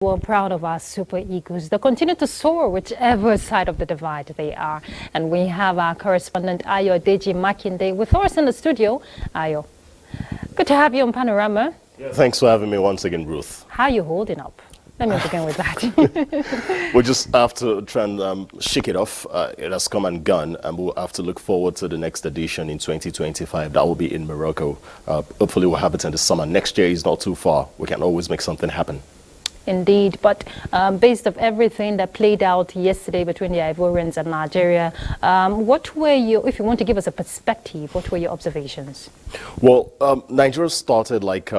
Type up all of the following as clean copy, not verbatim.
We're proud of our Super Eagles. They continue to soar whichever side of the divide they are. And we have our correspondent Ayo Deji Makinde with us in the studio. Ayo, good to have you on Panorama. Yeah, thanks for having me once again, Ruth. How are you holding up? Let me begin with that. We'll just have to try and shake it off. It has come and gone, and we'll have to look forward to the next edition in 2025. That will be in Morocco. Hopefully we'll have it in the summer. Next year is not too far. We can always make something happen. Indeed, but based on everything that played out yesterday between the Ivorians and Nigeria, what were your, if you want to give us a perspective, what were your observations? Well, Nigeria started like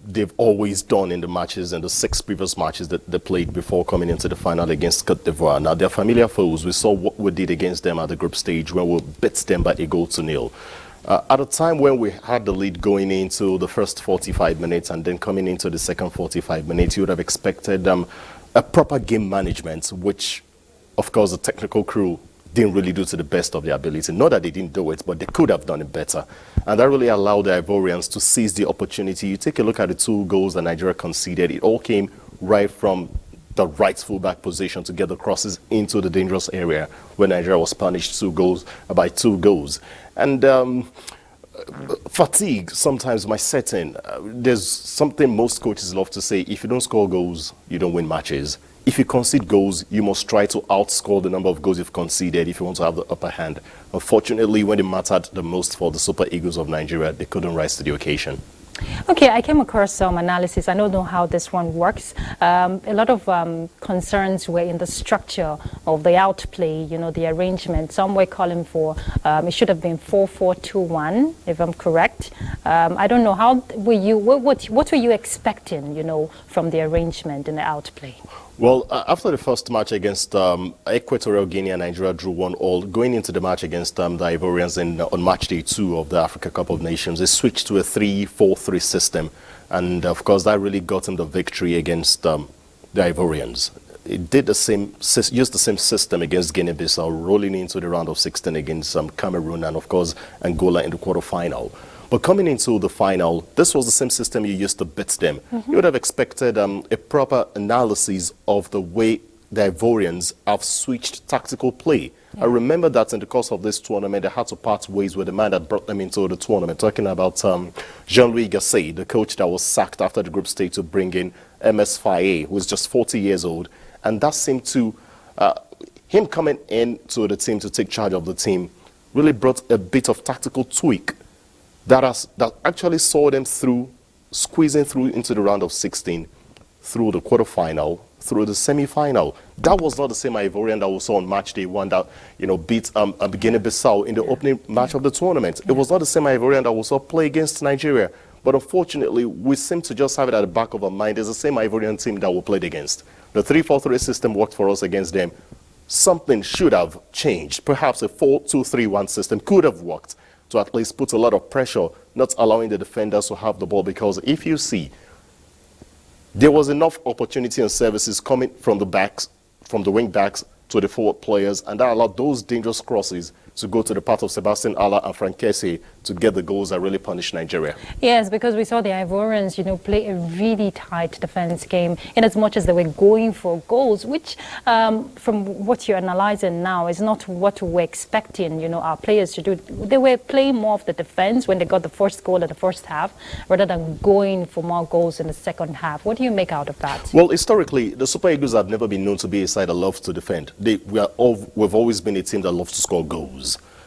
they've always done in the matches, in the 6 previous matches that they played before coming into the final against Cote d'Ivoire. Now, they're familiar foes. We saw what we did against them at the group stage when we beat them by 1-0. At a time when we had the lead going into the first 45 minutes and then coming into the second 45 minutes, you would have expected a proper game management, which, of course, the technical crew didn't really do to the best of their ability. Not that they didn't do it, but they could have done it better. And that really allowed the Ivorians to seize the opportunity. You take a look at the 2 goals that Nigeria conceded. It all came right from the right fullback position to get the crosses into the dangerous area where Nigeria was punished by 2 goals. And fatigue sometimes might set in. There's something most coaches love to say: if you don't score goals, you don't win matches. If you concede goals, you must try to outscore the number of goals you've conceded if you want to have the upper hand. Unfortunately, when it mattered the most for the Super Eagles of Nigeria, they couldn't rise to the occasion. Okay, I came across some analysis. I don't know how this one works. A lot of concerns were in the structure of the outplay, you know, the arrangement. Some were calling for, it should have been 4-4-2-1, if I'm correct. I don't know, how were you, what were you expecting, you know, from the arrangement in the outplay? Well, after the first match against Equatorial Guinea, Nigeria drew 1-1. Going into the match against the Ivorians on match day 2 of the Africa Cup of Nations, they switched to a 3-4-3 system. And, of course, that really got them the victory against the Ivorians. It did used the same system against Guinea-Bissau, rolling into the round of 16 against Cameroon and, of course, Angola in the quarterfinal. But coming into the final, this was the same system you used to beat them. You would have expected a proper analysis of the way the Ivorians have switched tactical play. I remember that in the course of this tournament, they had to part ways with the man that brought them into the tournament, talking about Jean-Louis Gasset, the coach that was sacked after the group stage to bring in MS Faye, who was just 40 years old. And that seemed to, him coming into the team to take charge of the team, really brought a bit of tactical tweak that actually saw them through, squeezing through into the round of 16, through the quarterfinal, through the semi-final. That was not the same Ivorian that we saw on match day 1 that, you know, beat Guinea-Bissau in the opening match of the tournament. It was not the same Ivorian that we saw play against Nigeria. But unfortunately, we seem to just have it at the back of our mind. It's the same Ivorian team that we played against. The 3-4-3 system worked for us against them. Something should have changed. Perhaps a 4-2-3-1 system could have worked to at least put a lot of pressure, not allowing the defenders to have the ball. Because if you see, there was enough opportunity and services coming from the backs, from the wing backs to the forward players, and that allowed those dangerous crosses to go to the path of Sebastian Alla and Frank Kessie to get the goals that really punished Nigeria. Yes, because we saw the Ivorians, you know, play a really tight defense game in as much as they were going for goals, which from what you're analyzing now is not what we're expecting, you know, our players to do. They were playing more of the defense when they got the first goal in the first half rather than going for more goals in the second half. What do you make out of that? Well, historically, the Super Eagles have never been known to be a side that loves to defend. We've always been a team that loves to score goals.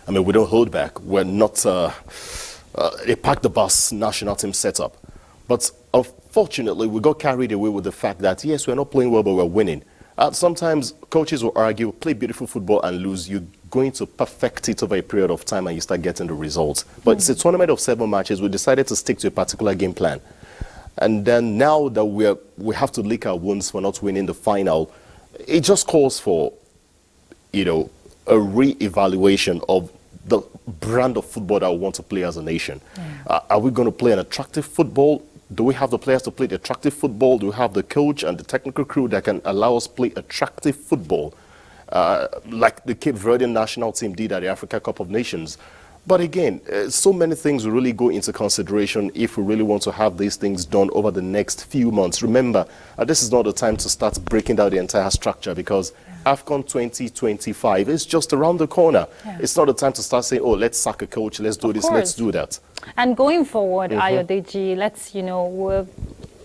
I mean, we don't hold back. We're not a pack-the-bus national team setup. But unfortunately, we got carried away with the fact that, yes, we're not playing well, but we're winning. Sometimes coaches will argue, play beautiful football and lose. You're going to perfect it over a period of time and you start getting the results. But it's a tournament of 7 matches. We decided to stick to a particular game plan. And then now that we have to lick our wounds for not winning the final, it just calls for, you know, a re-evaluation of the brand of football that we want to play as a nation. Are we going to play an attractive football? Do we have the players to play the attractive football? Do we have the coach and the technical crew that can allow us play attractive football like the Cape Verdean national team did at the Africa Cup of Nations? But again, so many things will really go into consideration if we really want to have these things done over the next few months. Remember, this is not the time to start breaking down the entire structure, because AFCON 2025 is just around the corner. It's not the time to start saying, oh, let's sack a coach, let's do this, let's do that. And going forward, Ayodeji, let's,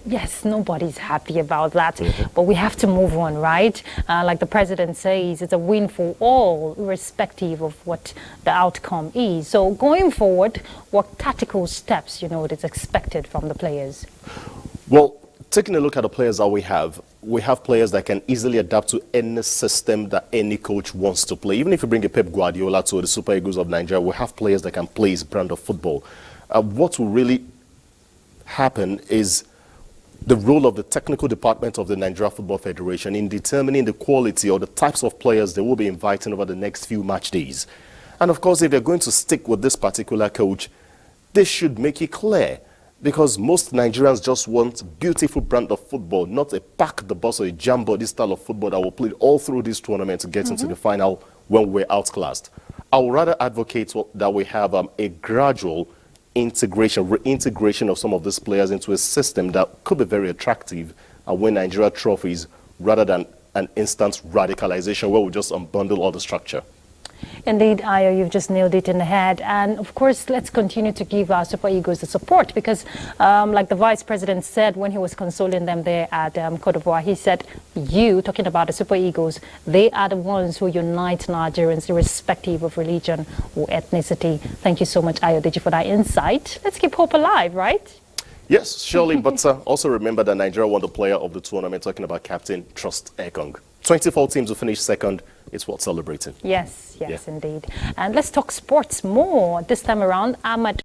yes, nobody's happy about that, but we have to move on, right? Like the president says, it's a win for all, irrespective of what the outcome is. So going forward, what tactical steps, is expected from the players? Well, taking a look at the players that we have players that can easily adapt to any system that any coach wants to play. Even if you bring a Pep Guardiola to the Super Eagles of Nigeria, we have players that can play his brand of football. What will really happen is the role of the technical department of the Nigeria Football Federation in determining the quality or the types of players they will be inviting over the next few match days. And of course, if they're going to stick with this particular coach, they should make it clear, because most Nigerians just want beautiful brand of football, not a pack the bus or a jam body style of football that will play all through this tournament to get into the final when we're outclassed. I would rather advocate that we have a gradual reintegration of some of these players into a system that could be very attractive and win Nigeria trophies, rather than an instant radicalization where we just unbundle all the structure. Indeed, Ayo, you've just nailed it in the head. And of course, let's continue to give our Super Eagles the support, because like the Vice President said when he was consoling them there at Cote d'Ivoire, he said, talking about the Super Eagles, they are the ones who unite Nigerians irrespective of religion or ethnicity. Thank you so much, Ayo Deji, for that insight. Let's keep hope alive, right? Yes, surely, but also remember that Nigeria won the player of the tournament, talking about Captain Trust Ekong. 24 teams who finished second. It's worth celebrating. Yes, indeed. And let's talk sports more. This time around, Ahmad